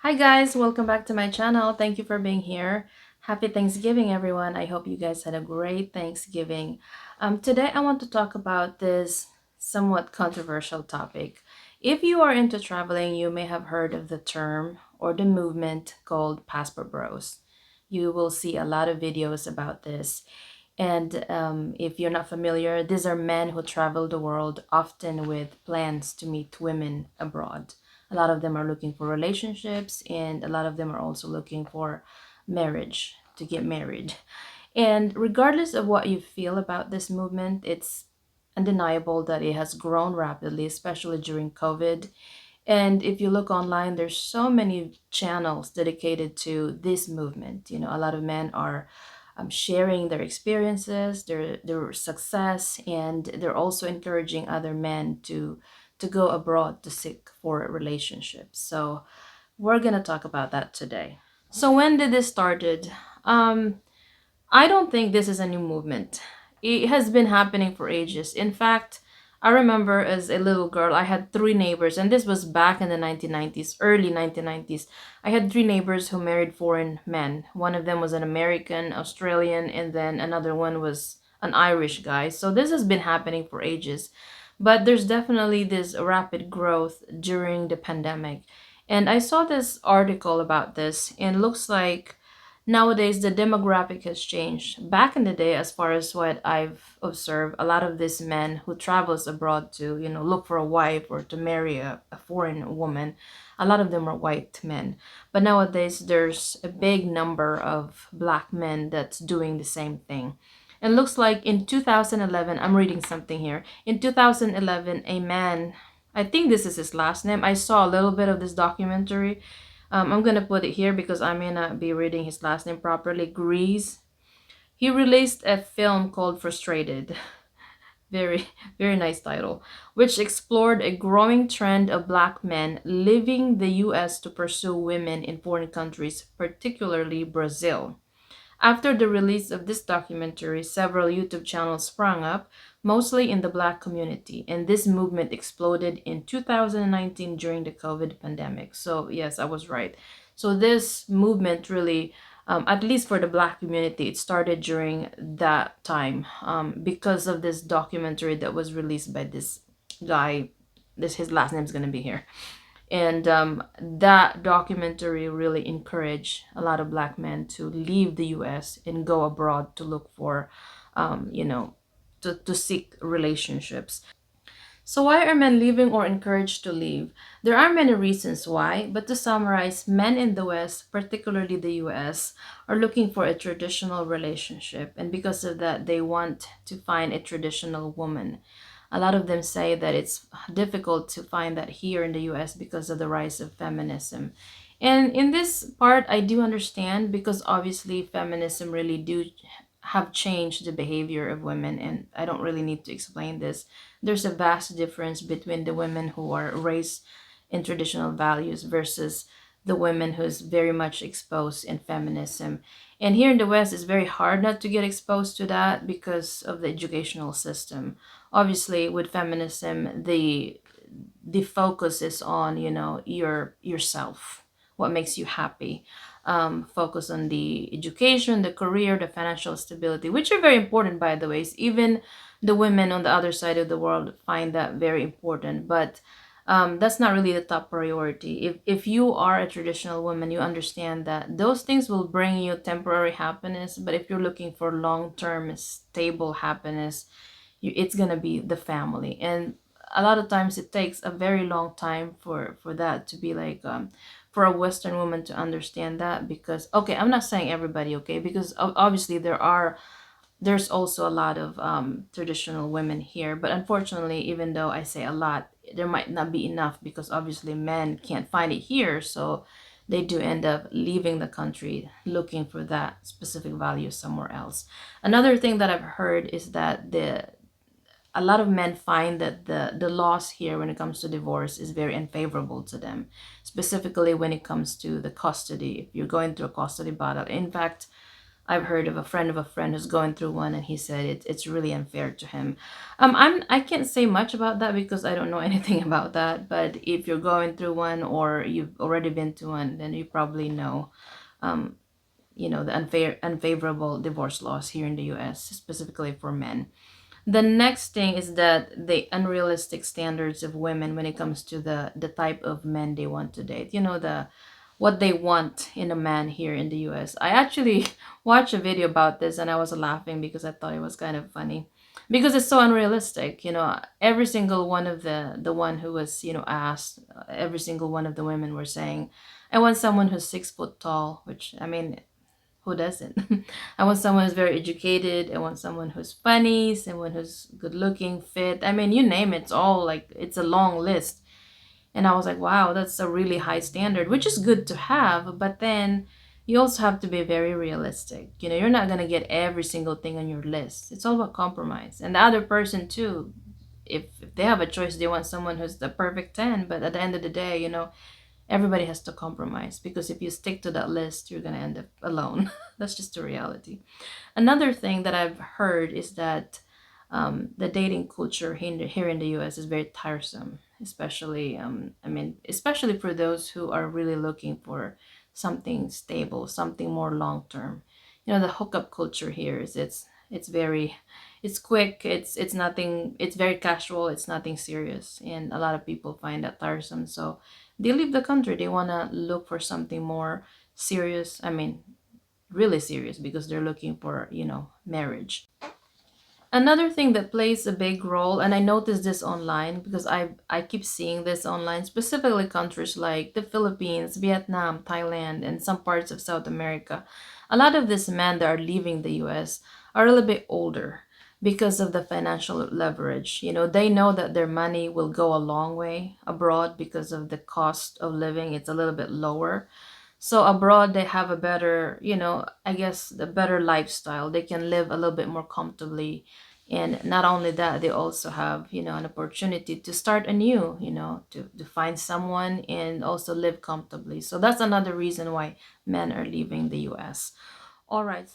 Hi guys, welcome back to my channel. Thank you for being here. Happy Thanksgiving everyone. I hope you guys had a great Thanksgiving. Today I want to talk about this somewhat controversial topic. If you are into traveling, you may have heard of the term or the movement called Passport Bros. You will see a lot of videos about this. And if you're not familiar, these are men who travel the world often with plans to meet women abroad. A lot of them are looking for relationships, and a lot of them are also looking for marriage, to get married. And regardless of what you feel about this movement, it's undeniable that it has grown rapidly, especially during COVID. And if you look online, there's so many channels dedicated to this movement. You know, a lot of men are sharing their experiences, their success, and they're also encouraging other men to go abroad to seek for relationships. So we're gonna talk about that today. So when did this started? I don't think this is a new movement. It has been happening for ages. In fact, I remember as a little girl, I had three neighbors, and this was back in the 1990s, early 1990s. I had three neighbors who married foreign men. One of them was an American, Australian, and then another one was an Irish guy. So this has been happening for ages. But there's definitely this rapid growth during the pandemic. And I saw this article about this, and it looks like nowadays the demographic has changed. Back in the day, as far as what I've observed, a lot of these men who travels abroad to, look for a wife or to marry a foreign woman, a lot of them are white men. But nowadays there's a big number of black men that's doing the same thing. And looks like in 2011, I'm reading something here. In 2011, a man, I think this is his last name. I saw a little bit of this documentary. I'm gonna put it here because I may not be reading his last name properly. Grease. He released a film called Frustrated. Very, very nice title, which explored a growing trend of black men leaving the US to pursue women in foreign countries, particularly Brazil. After the release of this documentary, several YouTube channels sprang up, mostly in the black community, and this movement exploded in 2019 during the COVID pandemic. So, yes, I was right. So, this movement really, at least for the black community, it started during that time because of this documentary that was released by this guy. His last name is going to be here. And that documentary really encouraged a lot of black men to leave the US and go abroad to look for, you know, to seek relationships. So, why are men leaving or encouraged to leave? There are many reasons why, but to summarize, men in the West, particularly the US, are looking for a traditional relationship, and because of that, they want to find a traditional woman. A lot of them say that it's difficult to find that here in the US because of the rise of feminism. And in this part, I do understand because obviously feminism really do have changed the behavior of women, and I don't really need to explain this. There's a vast difference between the women who are raised in traditional values versus the women who's very much exposed in feminism. And here in the West, it's very hard not to get exposed to that because of the educational system. Obviously, with feminism, the focus is on yourself, what makes you happy. Focus on the education, the career, the financial stability, which are very important, by the way. Even the women on the other side of the world find that very important, but that's not really the top priority. If you are a traditional woman, you understand that those things will bring you temporary happiness, but if you're looking for long-term stable happiness, it's gonna be the family. And a lot of times it takes a very long time for that to be like for a Western woman to understand that. Because okay, I'm not saying everybody, okay, because obviously there's also a lot of traditional women here, but unfortunately, even though I say a lot, there might not be enough because obviously men can't find it here, so they do end up leaving the country looking for that specific value somewhere else. Another thing that I've heard is that the a lot of men find that the laws here when it comes to divorce is very unfavorable to them, specifically when it comes to the custody. If you're going through a custody battle, in fact, I've heard of a friend who's going through one, and he said it's really unfair to him. I can't say much about that because I don't know anything about that. But if you're going through one or you've already been to one, then you probably know, um, the unfavorable divorce laws here in the U.S. specifically for men. The next thing is that the unrealistic standards of women when it comes to the type of men they want to date. The what they want in a man here in the US. I actually watched a video about this and I was laughing because I thought it was kind of funny. Because it's so unrealistic, every single one of the one who was, asked, every single one of the women were saying, I want someone who's 6 foot tall, which I mean, who doesn't? I want someone who's very educated. I want someone who's funny, someone who's good looking, fit. I mean, you name it, it's all like it's a long list. And I was like, wow, that's a really high standard, which is good to have. But then you also have to be very realistic. You're not going to get every single thing on your list. It's all about compromise. And the other person, too, if they have a choice, they want someone who's the perfect 10. But at the end of the day, everybody has to compromise because if you stick to that list, you're going to end up alone. That's just the reality. Another thing that I've heard is that the dating culture here in the US is very tiresome, especially, especially for those who are really looking for something stable, something more long term. The hookup culture here is it's very it's quick, it's nothing, it's very casual, it's nothing serious, and a lot of people find that tiresome, so they leave the country. They want to look for something more serious. I mean, really serious because they're looking for, marriage. Another thing that plays a big role, and I noticed this online because I keep seeing this online, specifically countries like the Philippines, Vietnam, Thailand, and some parts of South America. A lot of these men that are leaving the US are a little bit older because of the financial leverage. They know that their money will go a long way abroad because of the cost of living. It's a little bit lower. So abroad, they have a better, I guess the better lifestyle. They can live a little bit more comfortably. And not only that, they also have, an opportunity to start anew, to find someone and also live comfortably. So that's another reason why men are leaving the US. All right.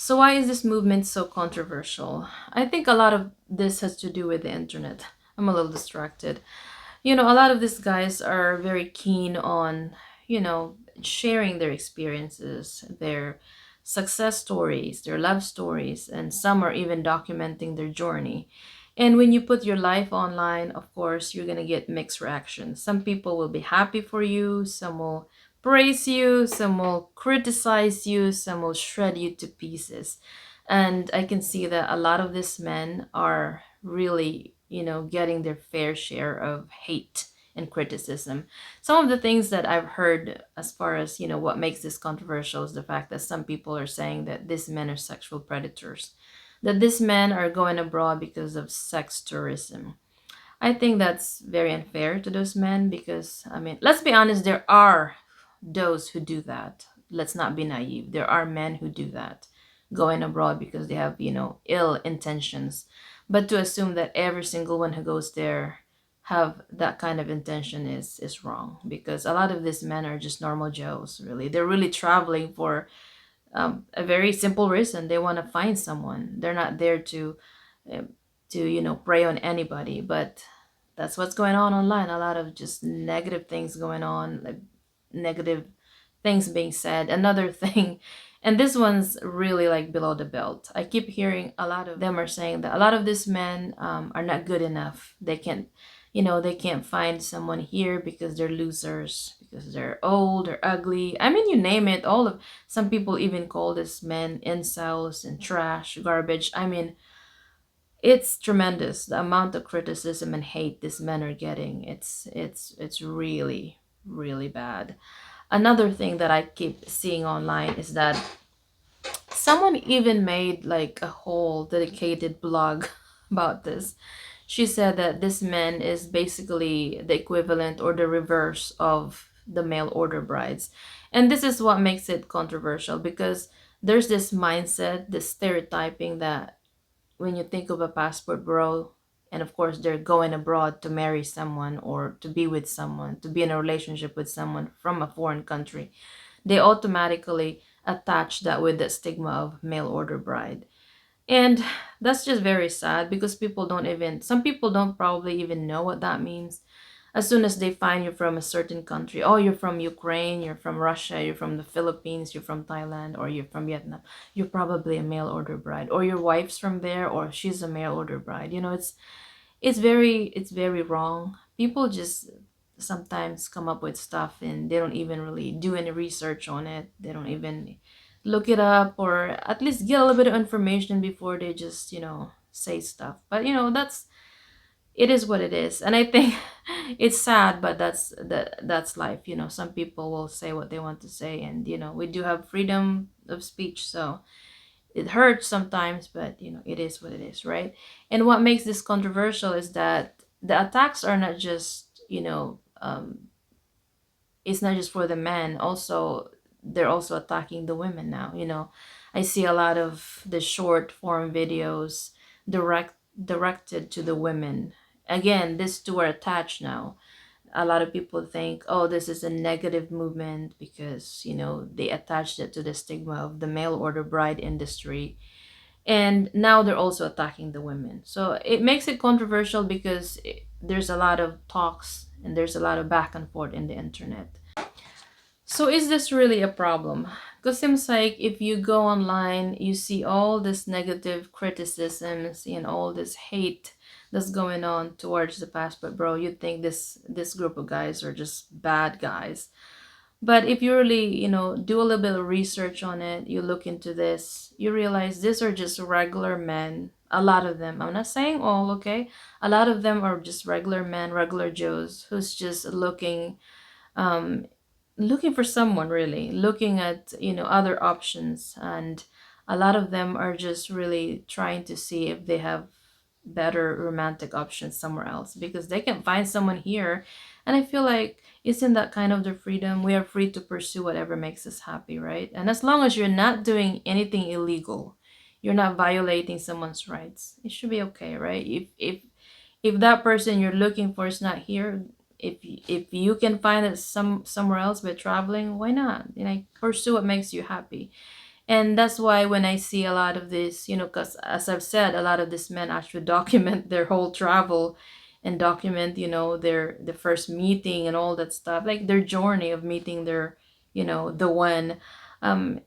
So why is this movement so controversial? I think a lot of this has to do with the internet. I'm a little distracted. A lot of these guys are very keen on, sharing their experiences, their success stories, their love stories, and some are even documenting their journey. And when you put your life online, of course, you're going to get mixed reactions. Some people will be happy for you, some will praise you, some will criticize you, some will shred you to pieces. And I can see that a lot of these men are really, getting their fair share of hate and criticism. Some of the things that I've heard as far as, what makes this controversial is the fact that some people are saying that these men are sexual predators, that these men are going abroad because of sex tourism. I think that's very unfair to those men because, I mean, let's be honest, there are those who do that. Let's not be naive. There are men who do that, going abroad because they have, ill intentions. But to assume that every single one who goes there have that kind of intention is wrong because a lot of these men are just normal Joes, really. They're really traveling for a very simple reason. They want to find someone. They're not there um, to prey on anybody. But that's what's going on online. A lot of just negative things going on, like negative things being said. Another thing, and this one's really like below the belt. I keep hearing a lot of them are saying that a lot of these men are not good enough. They can't find someone here because they're losers, because they're old or ugly. I mean, you name it. Some people even call this men incels and trash, garbage. I mean, it's tremendous the amount of criticism and hate these men are getting. It's really really bad. Another thing that I keep seeing online is that someone even made like a whole dedicated blog about this. She said that this man is basically the equivalent or the reverse of the mail order brides. And this is what makes it controversial because there's this mindset, this stereotyping that when you think of a passport bro, and of course they're going abroad to marry someone or to be with someone, to be in a relationship with someone from a foreign country, they automatically attach that with the stigma of mail order bride. And that's just very sad because some people don't probably even know what that means. As soon as they find you from a certain country, oh, you're from Ukraine, you're from Russia, you're from the Philippines, you're from Thailand, or you're from Vietnam, you're probably a mail order bride, or your wife's from there, or she's a mail order bride. It's very wrong. People just sometimes come up with stuff and they don't even really do any research on it. They don't even look it up or at least get a little bit of information before they just say stuff. But that's it is what it is. And I think it's sad, but that's life. Some people will say what they want to say, and we do have freedom of speech. So it hurts sometimes, but it is what it is, right? And what makes this controversial is that the attacks are not just it's not just for the men. Also, they're also attacking the women now. I see a lot of the short form videos directed to the women. Again, these two are attached now. A lot of people think, oh, this is a negative movement because they attached it to the stigma of the mail order bride industry, and now they're also attacking the women. So it makes it controversial because there's a lot of talks and there's a lot of back and forth in the internet. So is this really a problem? Because seems like if you go online, you see all this negative criticisms and all this hate that's going on towards the passport, bro. You'd think this group of guys are just bad guys. But if you really, do a little bit of research on it, you look into this, you realize these are just regular men. A lot of them. I'm not saying all, okay? A lot of them are just regular men, regular Joes, who's just um, looking for someone, really looking at other options, and a lot of them are just really trying to see if they have better romantic options somewhere else because they can find someone here. And I feel like isn't that kind of the freedom? We are free to pursue whatever makes us happy, right? And as long as you're not doing anything illegal, you're not violating someone's rights, it should be okay, right? If that person you're looking for is not here, if you can find it somewhere else by traveling, why not? Pursue what makes you happy. And that's why when I see a lot of this, because as I've said, a lot of these men actually document their whole travel and document, their the first meeting and all that stuff, like their journey of meeting their, the one.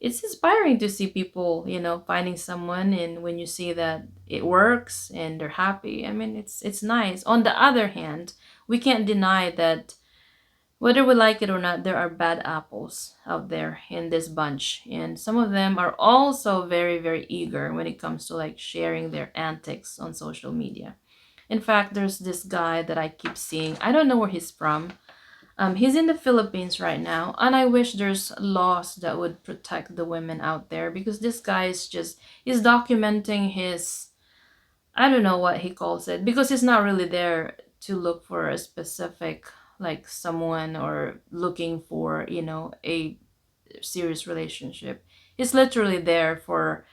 It's inspiring to see people, finding someone, and when you see that it works and they're happy, I mean, it's nice. On the other hand, we can't deny that whether we like it or not, there are bad apples out there in this bunch. And some of them are also very, very eager when it comes to like sharing their antics on social media. In fact, there's this guy that I keep seeing. I don't know where he's from. He's in the Philippines right now, and I wish there's laws that would protect the women out there because this guy he's documenting his, I don't know what he calls it, because he's not really there to look for a specific like someone or looking for, a serious relationship. He's literally there for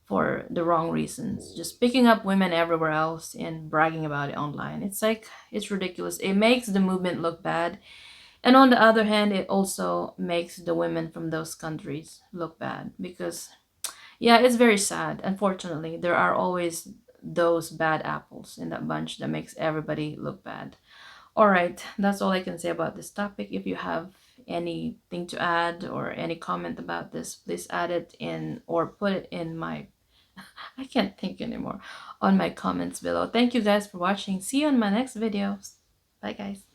the wrong reasons, just picking up women everywhere else and bragging about it online. It's like it's ridiculous. It makes the movement look bad. And on the other hand, it also makes the women from those countries look bad because yeah, it's very sad. Unfortunately, there are always those bad apples in that bunch that makes everybody look bad. All right, that's all I can say about this topic. If you have anything to add or any comment about this, please add it in or put it in my I can't think anymore on my comments below. Thank you guys for watching. See you on my next videos. Bye guys.